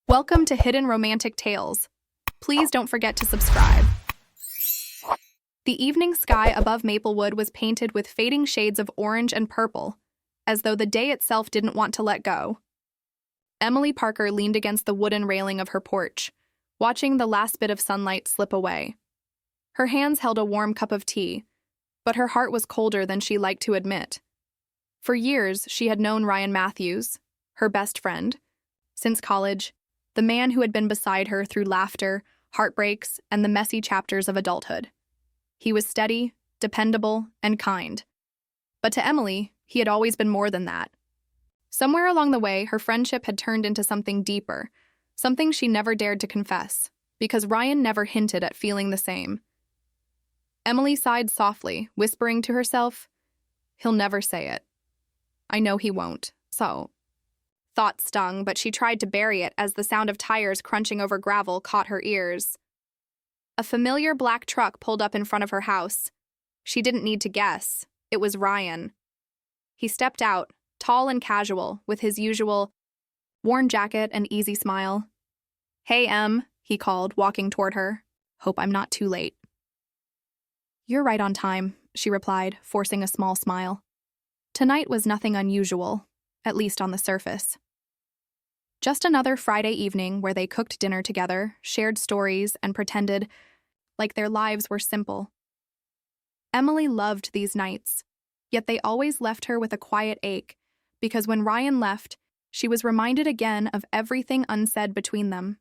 Welcome to Hidden Romantic Tales. Please don't forget to subscribe. The evening sky above Maplewood was painted with fading shades of orange and purple, as though the day itself didn't want to let go. Emily Parker leaned against the wooden railing of her porch, watching the last bit of sunlight slip away. Her hands held a warm cup of tea, but her heart was colder than she liked to admit. For years, she had known Ryan Matthews, her best friend. Since college, the man who had been beside her through laughter, heartbreaks, and the messy chapters of adulthood. He was steady, dependable, and kind. But to Emily, he had always been more than that. Somewhere along the way, her friendship had turned into something deeper, something she never dared to confess, because Ryan never hinted at feeling the same. Emily sighed softly, whispering to herself, "He'll never say it. I know he won't, so..." Thought stung, but she tried to bury it as the sound of tires crunching over gravel caught her ears. A familiar black truck pulled up in front of her house. She didn't need to guess. It was Ryan. He stepped out, tall and casual, with his usual worn jacket and easy smile. "Hey, Em," he called, walking toward her. "Hope I'm not too late." "You're right on time," she replied, forcing a small smile. Tonight was nothing unusual, at least on the surface. Just another Friday evening where they cooked dinner together, shared stories, and pretended like their lives were simple. Emily loved these nights, yet they always left her with a quiet ache, because when Ryan left, she was reminded again of everything unsaid between them.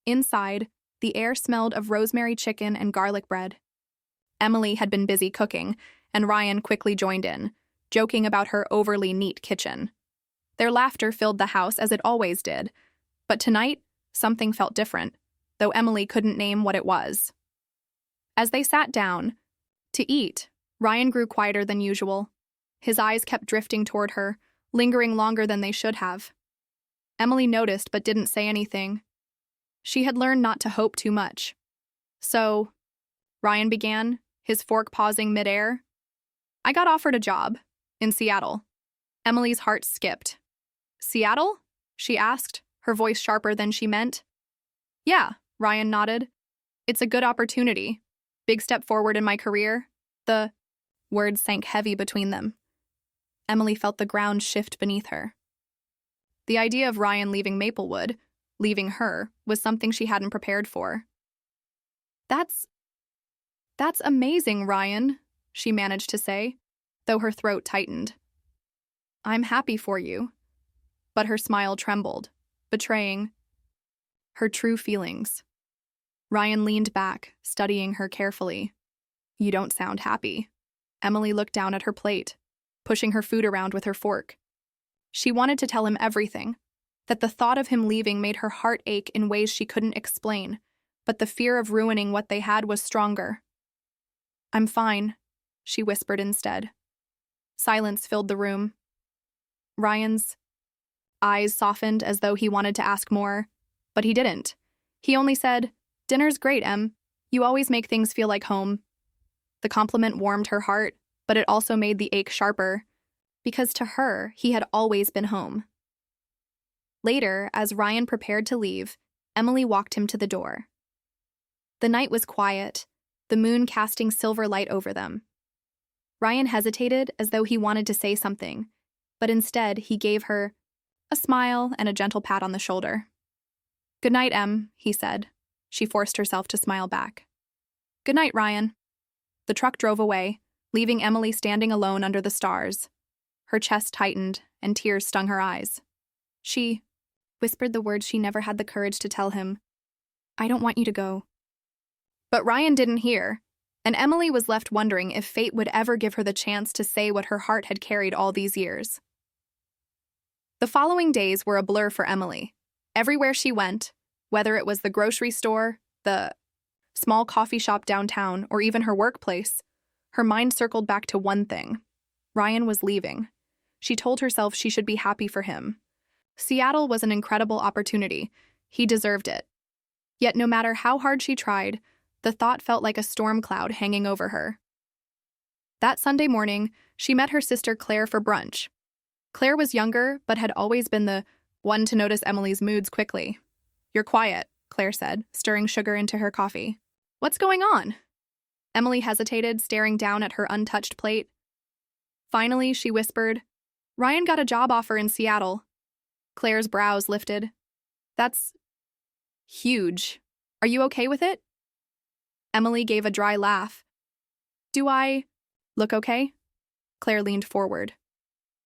Inside, the air smelled of rosemary chicken and garlic bread. Emily had been busy cooking, and Ryan quickly joined in, joking about her overly neat kitchen. Their laughter filled the house as it always did, but tonight, something felt different, though Emily couldn't name what it was. As they sat down to eat, Ryan grew quieter than usual. His eyes kept drifting toward her, lingering longer than they should have. Emily noticed but didn't say anything. She had learned not to hope too much. "So," Ryan began, his fork pausing midair, "I got offered a job in Seattle." Emily's heart skipped. "Seattle?" she asked, her voice sharper than she meant. "Yeah," Ryan nodded. "It's a good opportunity. Big step forward in my career." The words sank heavy between them. Emily felt the ground shift beneath her. The idea of Ryan leaving Maplewood, leaving her, was something she hadn't prepared for. That's amazing, Ryan," she managed to say, though her throat tightened. "I'm happy for you." But her smile trembled, betraying her true feelings. Ryan leaned back, studying her carefully. "You don't sound happy." Emily looked down at her plate, pushing her food around with her fork. She wanted to tell him everything, that the thought of him leaving made her heart ache in ways she couldn't explain, but the fear of ruining what they had was stronger. "I'm fine," she whispered instead. Silence filled the room. Ryan's eyes softened as though he wanted to ask more, but he didn't. He only said, "Dinner's great, Em. You always make things feel like home." The compliment warmed her heart, but it also made the ache sharper, because to her, he had always been home. Later, as Ryan prepared to leave, Emily walked him to the door. The night was quiet, the moon casting silver light over them. Ryan hesitated as though he wanted to say something, but instead he gave her a smile and a gentle pat on the shoulder. "Good night, Em," he said. She forced herself to smile back. "Good night, Ryan." The truck drove away, leaving Emily standing alone under the stars. Her chest tightened, and tears stung her eyes. She whispered the words she never had the courage to tell him. "I don't want you to go." But Ryan didn't hear, and Emily was left wondering if fate would ever give her the chance to say what her heart had carried all these years. The following days were a blur for Emily. Everywhere she went, whether it was the grocery store, the small coffee shop downtown, or even her workplace, her mind circled back to one thing. Ryan was leaving. She told herself she should be happy for him. Seattle was an incredible opportunity. He deserved it. Yet no matter how hard she tried, the thought felt like a storm cloud hanging over her. That Sunday morning, she met her sister Claire for brunch. Claire was younger, but had always been the one to notice Emily's moods quickly. "You're quiet," Claire said, stirring sugar into her coffee. "What's going on?" Emily hesitated, staring down at her untouched plate. Finally, she whispered, "Ryan got a job offer in Seattle." Claire's brows lifted. "That's huge. Are you okay with it?" Emily gave a dry laugh. "Do I look okay?" Claire leaned forward.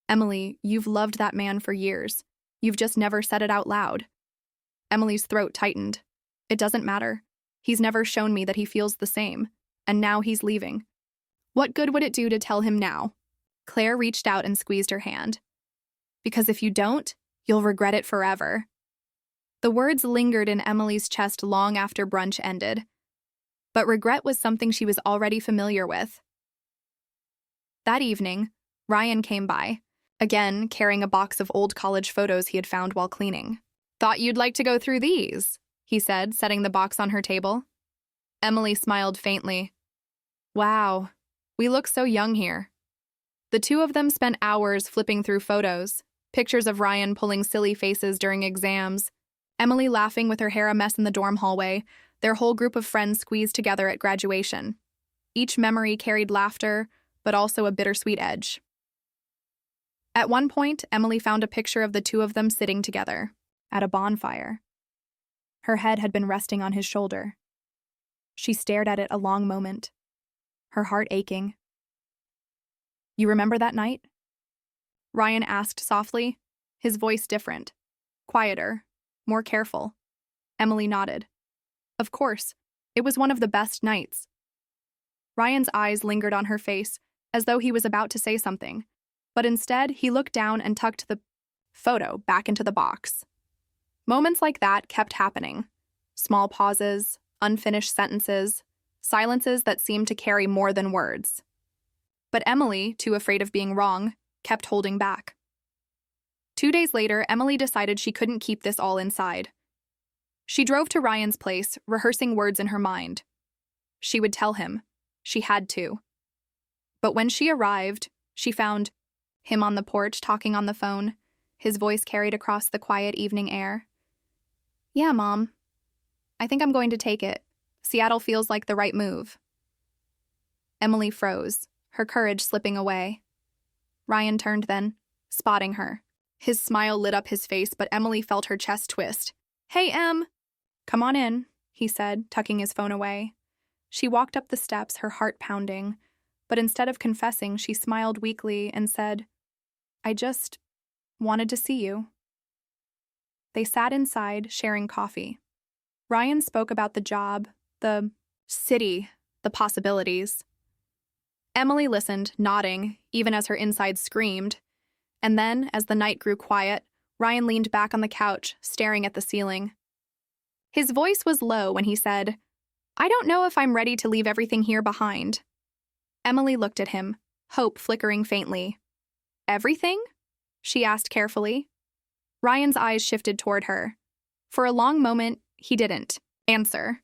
"Emily, you've loved that man for years. You've just never said it out loud." Emily's throat tightened. "It doesn't matter. He's never shown me that he feels the same, and now he's leaving. What good would it do to tell him now?" Claire reached out and squeezed her hand. "Because if you don't, you'll regret it forever." The words lingered in Emily's chest long after brunch ended. But regret was something she was already familiar with. That evening, Ryan came by, again carrying a box of old college photos he had found while cleaning. "Thought you'd like to go through these," he said, setting the box on her table. Emily smiled faintly. "Wow, we look so young here." The two of them spent hours flipping through photos, pictures of Ryan pulling silly faces during exams, Emily laughing with her hair a mess in the dorm hallway, their whole group of friends squeezed together at graduation. Each memory carried laughter, but also a bittersweet edge. At one point, Emily found a picture of the two of them sitting together, at a bonfire. Her head had been resting on his shoulder. She stared at it a long moment, her heart aching. "You remember that night?" Ryan asked softly, his voice different, quieter, more careful. Emily nodded. "Of course, it was one of the best nights." Ryan's eyes lingered on her face, as though he was about to say something, but instead he looked down and tucked the photo back into the box. Moments like that kept happening. Small pauses, unfinished sentences, silences that seemed to carry more than words. But Emily, too afraid of being wrong, kept holding back. 2 days later, Emily decided she couldn't keep this all inside. She drove to Ryan's place, rehearsing words in her mind. She would tell him. She had to. But when she arrived, she found him on the porch talking on the phone, his voice carried across the quiet evening air. "Yeah, Mom. I think I'm going to take it. Seattle feels like the right move." Emily froze, her courage slipping away. Ryan turned then, spotting her. His smile lit up his face, but Emily felt her chest twist. "Hey, Em." "Come on in," he said, tucking his phone away. She walked up the steps, her heart pounding, but instead of confessing, she smiled weakly and said, "I just wanted to see you." They sat inside, sharing coffee. Ryan spoke about the job, the city, the possibilities. Emily listened, nodding, even as her insides screamed. And then, as the night grew quiet, Ryan leaned back on the couch, staring at the ceiling. His voice was low when he said, "I don't know if I'm ready to leave everything here behind." Emily looked at him, hope flickering faintly. "Everything?" she asked carefully. Ryan's eyes shifted toward her. For a long moment, he didn't answer.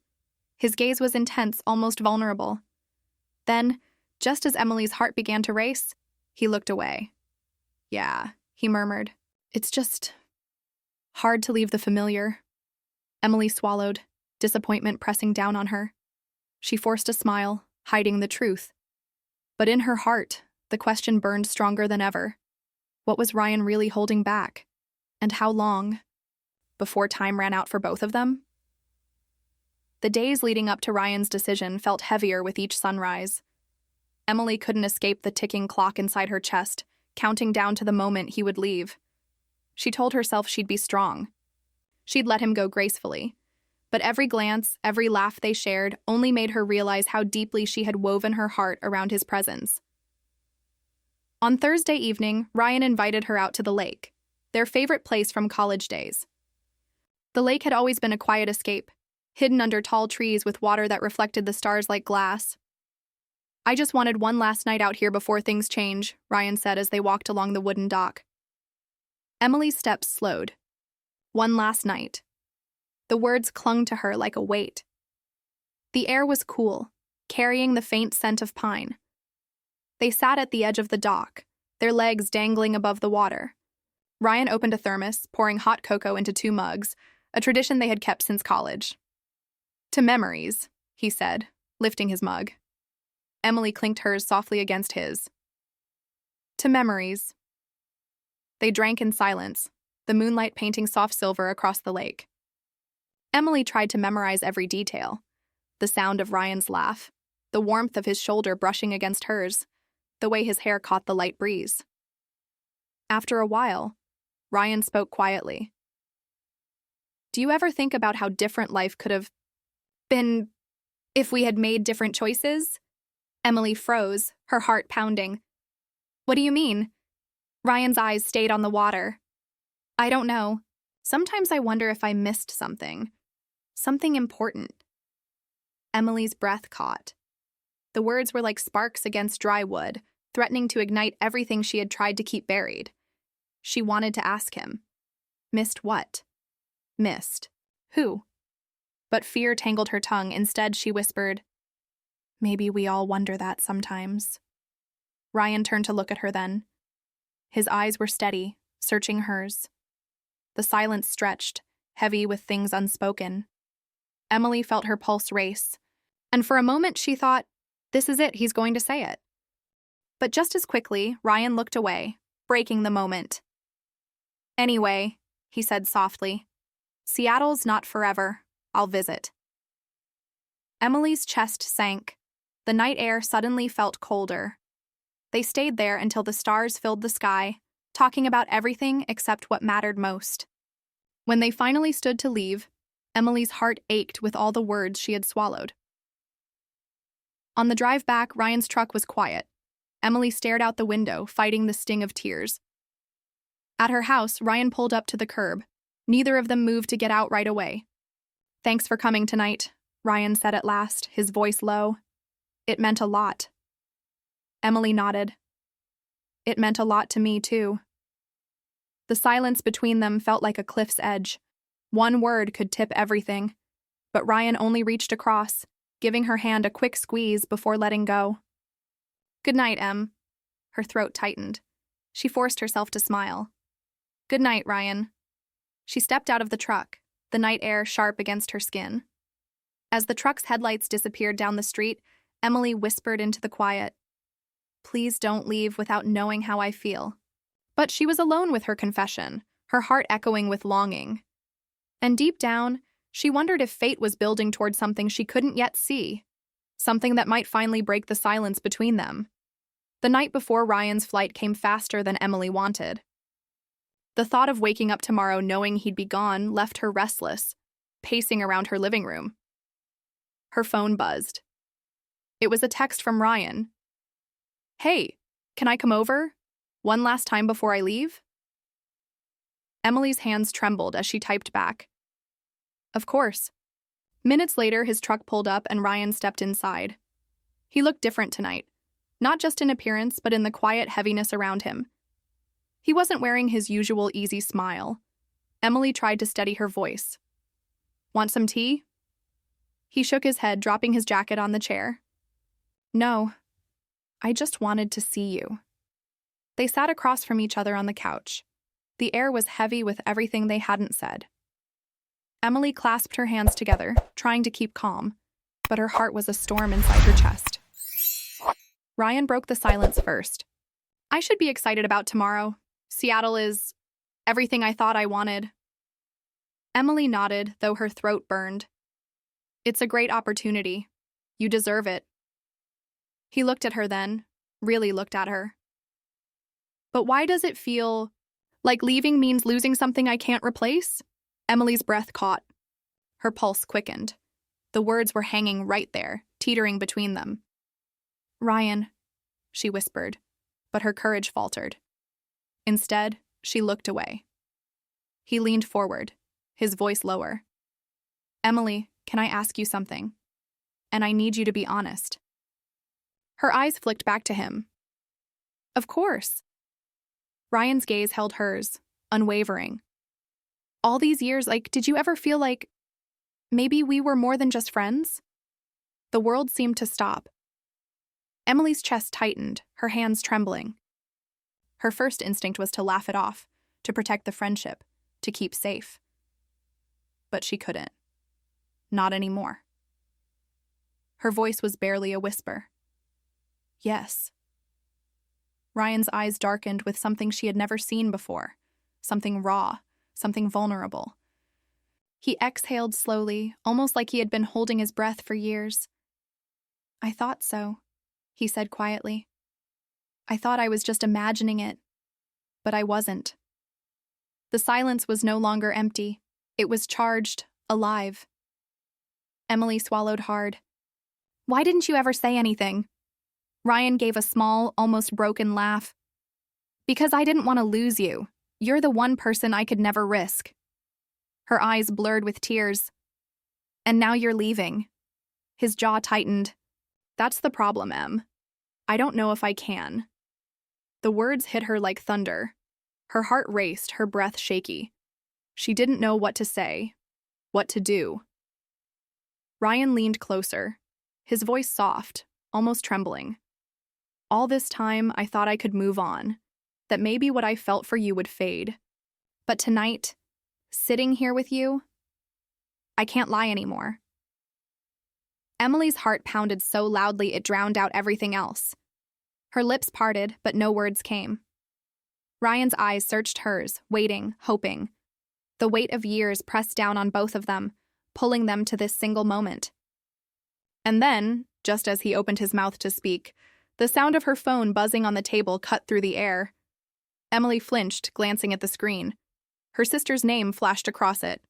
His gaze was intense, almost vulnerable. Then, just as Emily's heart began to race, he looked away. "Yeah," he murmured. "It's just hard to leave the familiar." Emily swallowed, disappointment pressing down on her. She forced a smile, hiding the truth. But in her heart, the question burned stronger than ever. What was Ryan really holding back? And how long? Before time ran out for both of them? The days leading up to Ryan's decision felt heavier with each sunrise. Emily couldn't escape the ticking clock inside her chest, counting down to the moment he would leave. She told herself she'd be strong. She'd let him go gracefully. But every glance, every laugh they shared only made her realize how deeply she had woven her heart around his presence. On Thursday evening, Ryan invited her out to the lake, their favorite place from college days. The lake had always been a quiet escape, hidden under tall trees with water that reflected the stars like glass. "I just wanted one last night out here before things change," Ryan said as they walked along the wooden dock. Emily's steps slowed. One last night. The words clung to her like a weight. The air was cool, carrying the faint scent of pine. They sat at the edge of the dock, their legs dangling above the water. Ryan opened a thermos, pouring hot cocoa into 2 mugs, a tradition they had kept since college. "To memories," he said, lifting his mug. Emily clinked hers softly against his. "To memories." They drank in silence, the moonlight painting soft silver across the lake. Emily tried to memorize every detail. The sound of Ryan's laugh, the warmth of his shoulder brushing against hers, the way his hair caught the light breeze. After a while, Ryan spoke quietly. "Do you ever think about how different life could have been if we had made different choices?" Emily froze, her heart pounding. "What do you mean?" Ryan's eyes stayed on the water. "I don't know. Sometimes I wonder if I missed something. Something important." Emily's breath caught. The words were like sparks against dry wood, threatening to ignite everything she had tried to keep buried. She wanted to ask him. Missed what? Missed who? But fear tangled her tongue. Instead, she whispered, "Maybe we all wonder that sometimes." Ryan turned to look at her then. His eyes were steady, searching hers. The silence stretched, heavy with things unspoken. Emily felt her pulse race, and for a moment she thought, this is it, he's going to say it. But just as quickly, Ryan looked away, breaking the moment. "Anyway," he said softly, "Seattle's not forever. I'll visit." Emily's chest sank. The night air suddenly felt colder. They stayed there until the stars filled the sky, talking about everything except what mattered most. When they finally stood to leave, Emily's heart ached with all the words she had swallowed. On the drive back, Ryan's truck was quiet. Emily stared out the window, fighting the sting of tears. At her house, Ryan pulled up to the curb. Neither of them moved to get out right away. "Thanks for coming tonight," Ryan said at last, his voice low. "It meant a lot." Emily nodded. "It meant a lot to me, too." The silence between them felt like a cliff's edge. One word could tip everything, but Ryan only reached across, giving her hand a quick squeeze before letting go. "Good night, Em." Her throat tightened. She forced herself to smile. "Good night, Ryan." She stepped out of the truck, the night air sharp against her skin. As the truck's headlights disappeared down the street, Emily whispered into the quiet, "Please don't leave without knowing how I feel." But she was alone with her confession, her heart echoing with longing. And deep down, she wondered if fate was building toward something she couldn't yet see, something that might finally break the silence between them. The night before Ryan's flight came faster than Emily wanted. The thought of waking up tomorrow knowing he'd be gone left her restless, pacing around her living room. Her phone buzzed. It was a text from Ryan. "Hey, can I come over? One last time before I leave?" Emily's hands trembled as she typed back, "Of course." Minutes later, his truck pulled up and Ryan stepped inside. He looked different tonight, not just in appearance, but in the quiet heaviness around him. He wasn't wearing his usual easy smile. Emily tried to steady her voice. "Want some tea?" He shook his head, dropping his jacket on the chair. "No, I just wanted to see you." They sat across from each other on the couch. The air was heavy with everything they hadn't said. Emily clasped her hands together, trying to keep calm, but her heart was a storm inside her chest. Ryan broke the silence first. "I should be excited about tomorrow. Seattle is everything I thought I wanted." Emily nodded, though her throat burned. "It's a great opportunity. You deserve it." He looked at her then, really looked at her. "But why does it feel like leaving means losing something I can't replace?" Emily's breath caught. Her pulse quickened. The words were hanging right there, teetering between them. "Ryan," she whispered, but her courage faltered. Instead, she looked away. He leaned forward, his voice lower. "Emily, can I ask you something? And I need you to be honest." Her eyes flicked back to him. "Of course." Ryan's gaze held hers, unwavering. "All these years, did you ever feel like maybe we were more than just friends?" The world seemed to stop. Emily's chest tightened, her hands trembling. Her first instinct was to laugh it off, to protect the friendship, to keep safe. But she couldn't. Not anymore. Her voice was barely a whisper. Yes. Ryan's eyes darkened with something she had never seen before, something raw, something vulnerable. He exhaled slowly, almost like he had been holding his breath for years. I thought so, he said quietly. I thought I was just imagining it, but I wasn't. The silence was no longer empty. It was charged, alive. Emily swallowed hard. Why didn't you ever say anything? Ryan gave a small, almost broken laugh. Because I didn't want to lose you. You're the one person I could never risk. Her eyes blurred with tears. And now you're leaving. His jaw tightened. That's the problem, Em. I don't know if I can. The words hit her like thunder. Her heart raced, her breath shaky. She didn't know what to say, what to do. Ryan leaned closer, his voice soft, almost trembling. All this time, I thought I could move on, that maybe what I felt for you would fade. But tonight, sitting here with you, I can't lie anymore. Emily's heart pounded so loudly it drowned out everything else. Her lips parted, but no words came. Ryan's eyes searched hers, waiting, hoping. The weight of years pressed down on both of them, pulling them to this single moment. And then, just as he opened his mouth to speak, the sound of her phone buzzing on the table cut through the air. Emily flinched, glancing at the screen. Her sister's name flashed across it.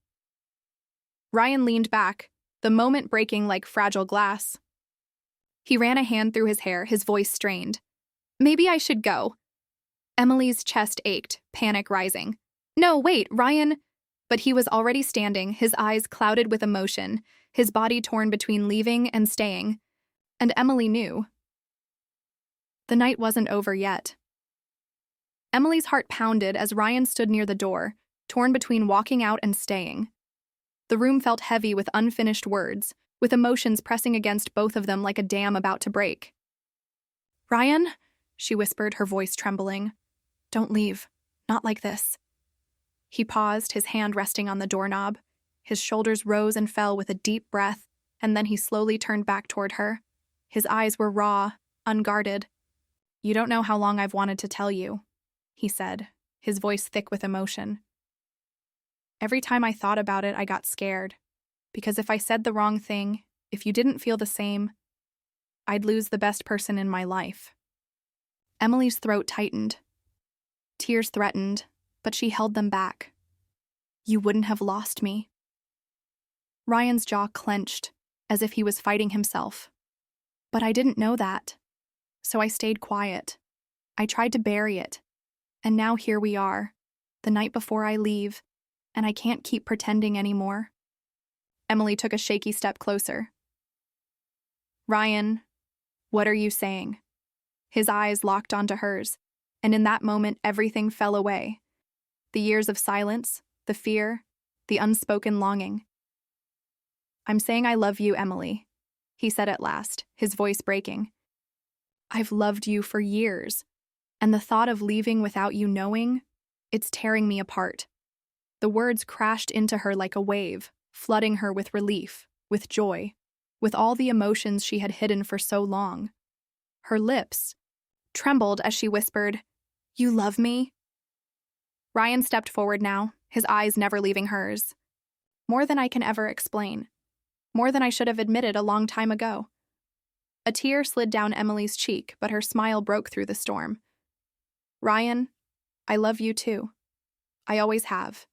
Ryan leaned back, the moment breaking like fragile glass. He ran a hand through his hair, his voice strained. Maybe I should go. Emily's chest ached, panic rising. No, wait, Ryan. But he was already standing, his eyes clouded with emotion, his body torn between leaving and staying. And Emily knew. The night wasn't over yet. Emily's heart pounded as Ryan stood near the door, torn between walking out and staying. The room felt heavy with unfinished words, with emotions pressing against both of them like a dam about to break. Ryan, she whispered, her voice trembling. Don't leave. Not like this. He paused, his hand resting on the doorknob. His shoulders rose and fell with a deep breath, and then he slowly turned back toward her. His eyes were raw, unguarded. You don't know how long I've wanted to tell you, he said, his voice thick with emotion. Every time I thought about it, I got scared. Because if I said the wrong thing, if you didn't feel the same, I'd lose the best person in my life. Emily's throat tightened. Tears threatened, but she held them back. You wouldn't have lost me. Ryan's jaw clenched, as if he was fighting himself. But I didn't know that. So I stayed quiet. I tried to bury it. And now here we are, the night before I leave, and I can't keep pretending anymore. Emily took a shaky step closer. Ryan, what are you saying? His eyes locked onto hers, and in that moment everything fell away. The years of silence, the fear, the unspoken longing. I'm saying I love you, Emily, he said at last, his voice breaking. I've loved you for years, and the thought of leaving without you knowing, it's tearing me apart. The words crashed into her like a wave, flooding her with relief, with joy, with all the emotions she had hidden for so long. Her lips trembled as she whispered, You love me? Ryan stepped forward now, his eyes never leaving hers. More than I can ever explain. More than I should have admitted a long time ago. A tear slid down Emily's cheek, but her smile broke through the storm. Ryan, I love you too. I always have.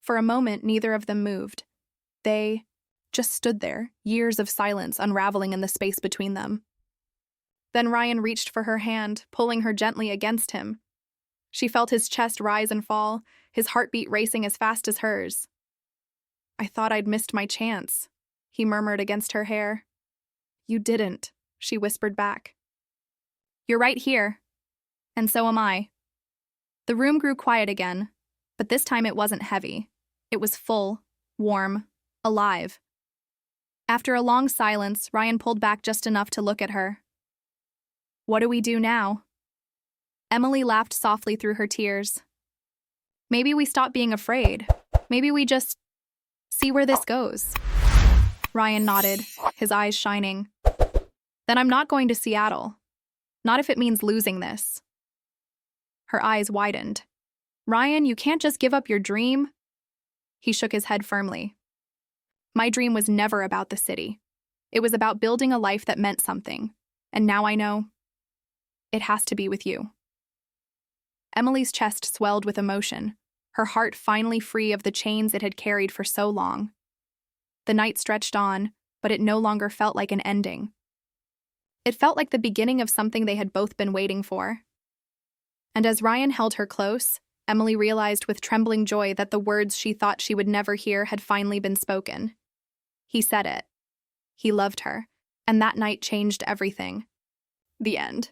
For a moment, neither of them moved. They just stood there, years of silence unraveling in the space between them. Then Ryan reached for her hand, pulling her gently against him. She felt his chest rise and fall, his heartbeat racing as fast as hers. I thought I'd missed my chance, he murmured against her hair. You didn't, she whispered back. You're right here. And so am I. The room grew quiet again, but this time it wasn't heavy. It was full, warm, alive. After a long silence, Ryan pulled back just enough to look at her. What do we do now? Emily laughed softly through her tears. Maybe we stop being afraid. Maybe we just see where this goes. Ryan nodded, his eyes shining. Then I'm not going to Seattle. Not if it means losing this. Her eyes widened. Ryan, you can't just give up your dream. He shook his head firmly. My dream was never about the city. It was about building a life that meant something. And now I know it has to be with you. Emily's chest swelled with emotion, her heart finally free of the chains it had carried for so long. The night stretched on, but it no longer felt like an ending. It felt like the beginning of something they had both been waiting for. And as Ryan held her close, Emily realized with trembling joy that the words she thought she would never hear had finally been spoken. He said it. He loved her, and that night changed everything. The end.